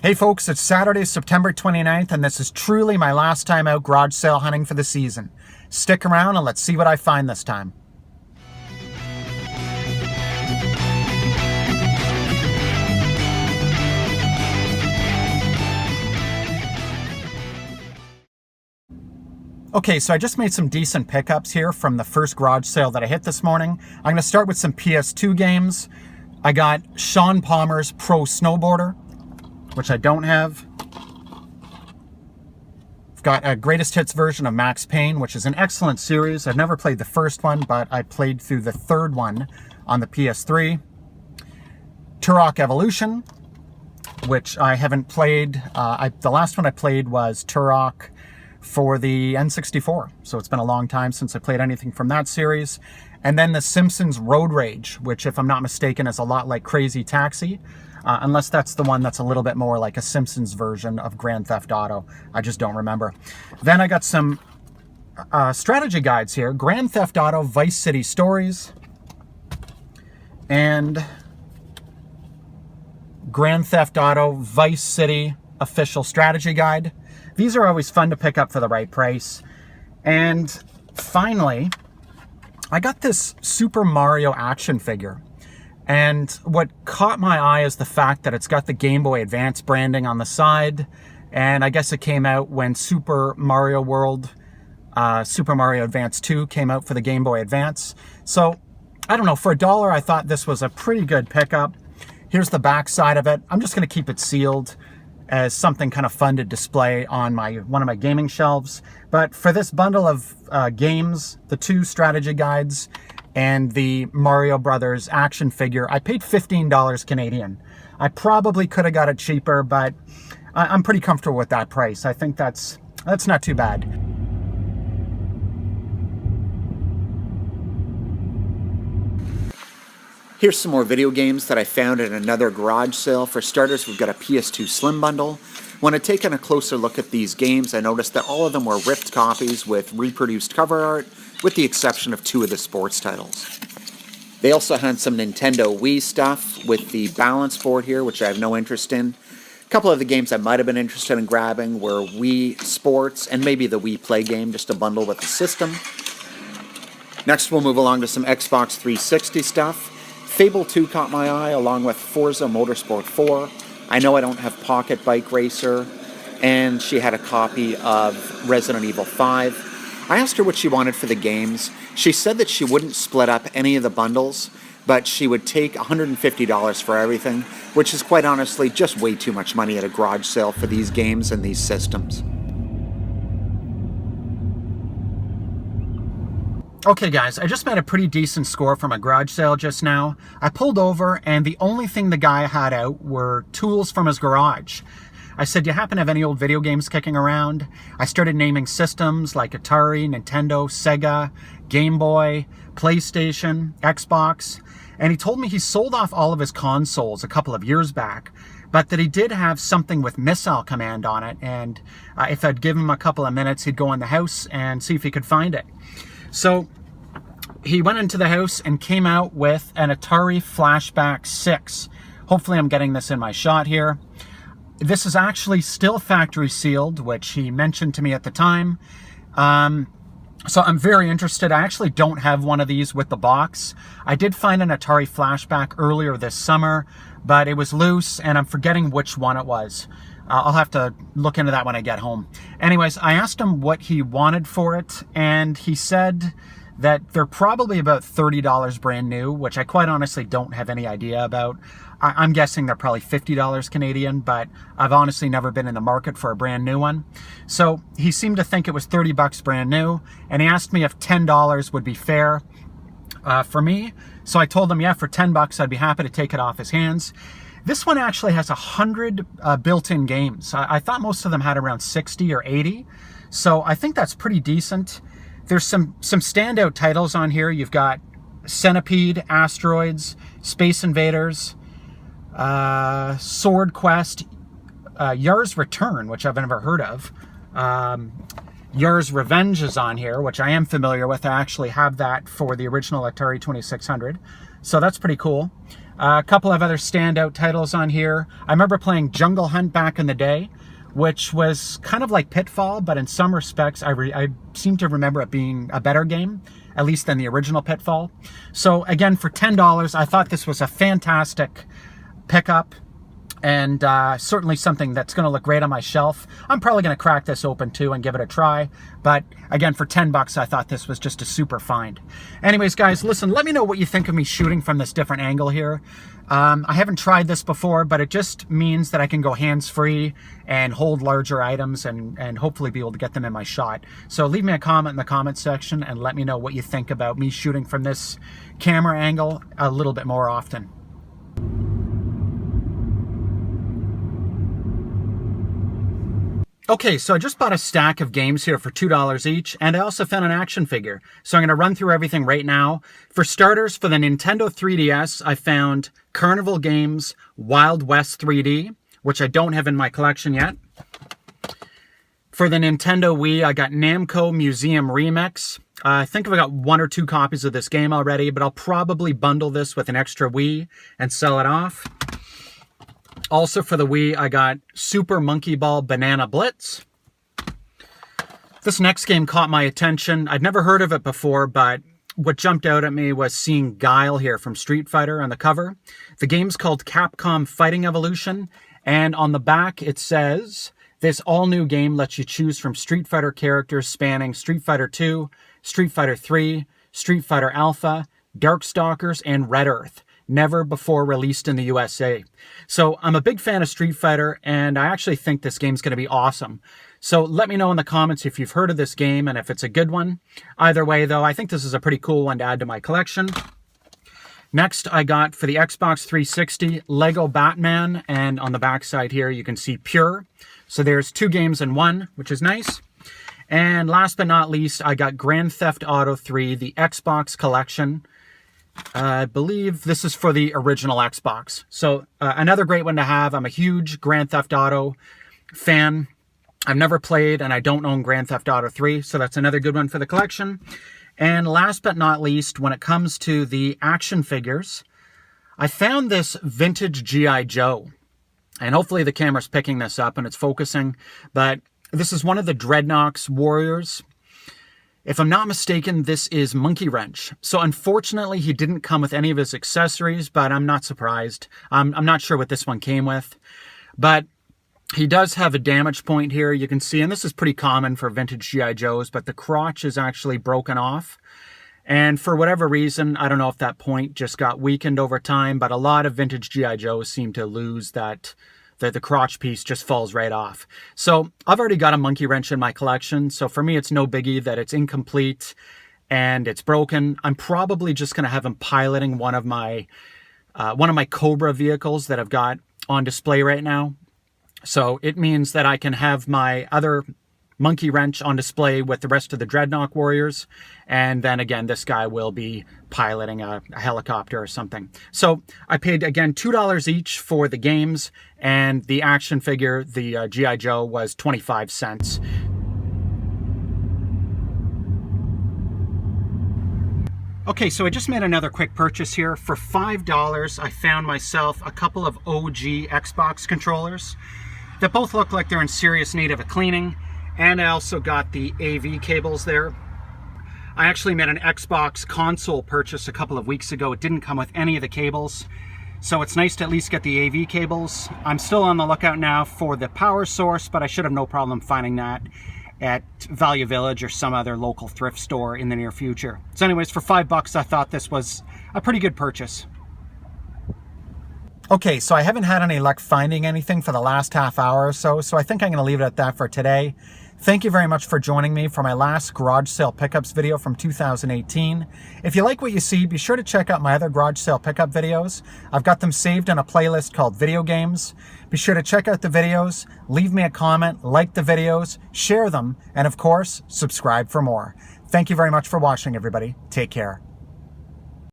Hey folks, it's Saturday, September 29th, and this is truly my last time out garage sale hunting for the season. Stick around and let's see what I find this time. Okay, so I just made some decent pickups here from the first garage sale that I hit this morning. I'm going to start with some PS2 games. I got Sean Palmer's Pro Snowboarder, which I don't have. I've got a Greatest Hits version of Max Payne, which is an excellent series. I've never played the first one, but I played through the third one on the PS3. Turok Evolution, which I haven't played. The last one I played was Turok for the N64, so it's been a long time since I played anything from that series. And then the Simpsons Road Rage, which, if I'm not mistaken, is a lot like Crazy Taxi. Unless that's the one that's a little bit more like a Simpsons version of Grand Theft Auto. I just don't remember. Then I got some strategy guides here. Grand Theft Auto Vice City Stories and Grand Theft Auto Vice City Official Strategy Guide. These are always fun to pick up for the right price. And finally, I got this Super Mario action figure. And what caught my eye is the fact that it's got the Game Boy Advance branding on the side. And I guess it came out when Super Mario World, Super Mario Advance 2 came out for the Game Boy Advance. So, I don't know, for $1, I thought this was a pretty good pickup. Here's the back side of it. I'm just going to keep it sealed as something kind of fun to display on one of my gaming shelves. But for this bundle of games, the 2 strategy guides, and the Mario Brothers action figure, I paid $15 Canadian. I probably could have got it cheaper, but I'm pretty comfortable with that price. I think that's not too bad. Here's some more video games that I found at another garage sale. For starters, we've got a PS2 Slim Bundle. When I taken a closer look at these games, I noticed that all of them were ripped copies with reproduced cover art, with the exception of 2 of the sports titles. They also had some Nintendo Wii stuff with the balance board here, which I have no interest in. A couple of the games I might have been interested in grabbing were Wii Sports and maybe the Wii Play game, just a bundle with the system. Next, we'll move along to some Xbox 360 stuff. Fable 2 caught my eye, along with Forza Motorsport 4. I know I don't have Pocket Bike Racer, and she had a copy of Resident Evil 5. I asked her what she wanted for the games. She said that she wouldn't split up any of the bundles, but she would take $150 for everything, which is quite honestly just way too much money at a garage sale for these games and these systems. Okay guys, I just made a pretty decent score from a garage sale just now. I pulled over and the only thing the guy had out were tools from his garage. I said, "You happen to have any old video games kicking around?" I started naming systems like Atari, Nintendo, Sega, Game Boy, PlayStation, Xbox, and he told me he sold off all of his consoles a couple of years back, but that he did have something with Missile Command on it, and if I'd give him a couple of minutes, he'd go in the house and see if he could find it. So he went into the house and came out with an Atari Flashback 6. Hopefully I'm getting this in my shot here. This is actually still factory sealed, which he mentioned to me at the time. So I'm very interested. I actually don't have one of these with the box. I did find an Atari Flashback earlier this summer, but it was loose and I'm forgetting which one it was. I'll have to look into that when I get home. Anyways, I asked him what he wanted for it, and he said that they're probably about $30 brand new, which I quite honestly don't have any idea about. I'm guessing they're probably $50 Canadian, but I've honestly never been in the market for a brand new one. So he seemed to think it was 30 bucks brand new, and he asked me if $10 would be fair for me. So I told him, yeah, for 10 bucks, I'd be happy to take it off his hands. This one actually has 100 built-in games. I thought most of them had around 60 or 80, so I think that's pretty decent. There's some standout titles on here. You've got Centipede, Asteroids, Space Invaders, Sword Quest, Yar's Return, which I've never heard of. Yar's Revenge is on here, which I am familiar with. I actually have that for the original Atari 2600, so that's pretty cool. A couple of other standout titles on here. I remember playing Jungle Hunt back in the day, which was kind of like Pitfall, but in some respects, I seem to remember it being a better game, at least than the original Pitfall. So again, for $10, I thought this was a fantastic pickup, and certainly something that's going to look great on my shelf. I'm probably going to crack this open too and give it a try, but again, for 10 bucks, I thought this was just a super find. Anyways, guys, listen, let me know what you think of me shooting from this different angle here. I haven't tried this before, but it just means that I can go hands-free and hold larger items and hopefully be able to get them in my shot. So leave me a comment in the comment section and let me know what you think about me shooting from this camera angle a little bit more often. Okay, so I just bought a stack of games here for $2 each, and I also found an action figure. So I'm going to run through everything right now. For starters, for the Nintendo 3DS, I found Carnival Games Wild West 3D, which I don't have in my collection yet. For the Nintendo Wii, I got Namco Museum Remix. I think I've got 1 or 2 copies of this game already, but I'll probably bundle this with an extra Wii and sell it off. Also for the Wii, I got Super Monkey Ball Banana Blitz. This next game caught my attention. I'd never heard of it before, but what jumped out at me was seeing Guile here from Street Fighter on the cover. The game's called Capcom Fighting Evolution, and on the back it says, this all-new game lets you choose from Street Fighter characters spanning Street Fighter 2, Street Fighter 3, Street Fighter Alpha, Darkstalkers, and Red Earth. Never before released in the USA. So I'm a big fan of Street Fighter, and I actually think this game's going to be awesome. So let me know in the comments if you've heard of this game and if it's a good one. Either way, though, I think this is a pretty cool one to add to my collection. Next, I got for the Xbox 360 Lego Batman, and on the back side here you can see Pure. So there's 2 games in one, which is nice. And last but not least, I got Grand Theft Auto 3, the Xbox collection. I believe this is for the original Xbox. So another great one to have. I'm a huge Grand Theft Auto fan. I've never played and I don't own Grand Theft Auto 3, so that's another good one for the collection. And last but not least, when it comes to the action figures, I found this vintage G.I. Joe. And hopefully the camera's picking this up and it's focusing, but this is one of the Dreadnoks Warriors. If I'm not mistaken, this is Monkey Wrench. So unfortunately, he didn't come with any of his accessories, but I'm not surprised. I'm not sure what this one came with. But he does have a damage point here, you can see, and this is pretty common for vintage G.I. Joes, but the crotch is actually broken off. And for whatever reason, I don't know if that point just got weakened over time, but a lot of vintage G.I. Joes seem to lose that. The crotch piece just falls right off. So I've already got a Monkey Wrench in my collection, so for me it's no biggie that it's incomplete and it's broken. I'm probably just going to have him piloting one of my Cobra vehicles that I've got on display right now. So it means that I can have my other Monkey Wrench on display with the rest of the Dreadnought Warriors, and then again this guy will be piloting a helicopter or something. So I paid again $2 each for the games, and the action figure, the G.I. Joe, was 25 cents. Okay, so I just made another quick purchase here. For $5, I found myself a couple of OG Xbox controllers that both look like they're in serious need of a cleaning. And I also got the AV cables there. I actually made an Xbox console purchase a couple of weeks ago. It didn't come with any of the cables, so it's nice to at least get the AV cables. I'm still on the lookout now for the power source, but I should have no problem finding that at Value Village or some other local thrift store in the near future. So anyways, for $5, I thought this was a pretty good purchase. Okay, so I haven't had any luck finding anything for the last half hour or so I think I'm going to leave it at that for today. Thank you very much for joining me for my last garage sale pickups video from 2018. If you like what you see, be sure to check out my other garage sale pickup videos. I've got them saved in a playlist called Video Games. Be sure to check out the videos, leave me a comment, like the videos, share them, and of course, subscribe for more. Thank you very much for watching, everybody. Take care.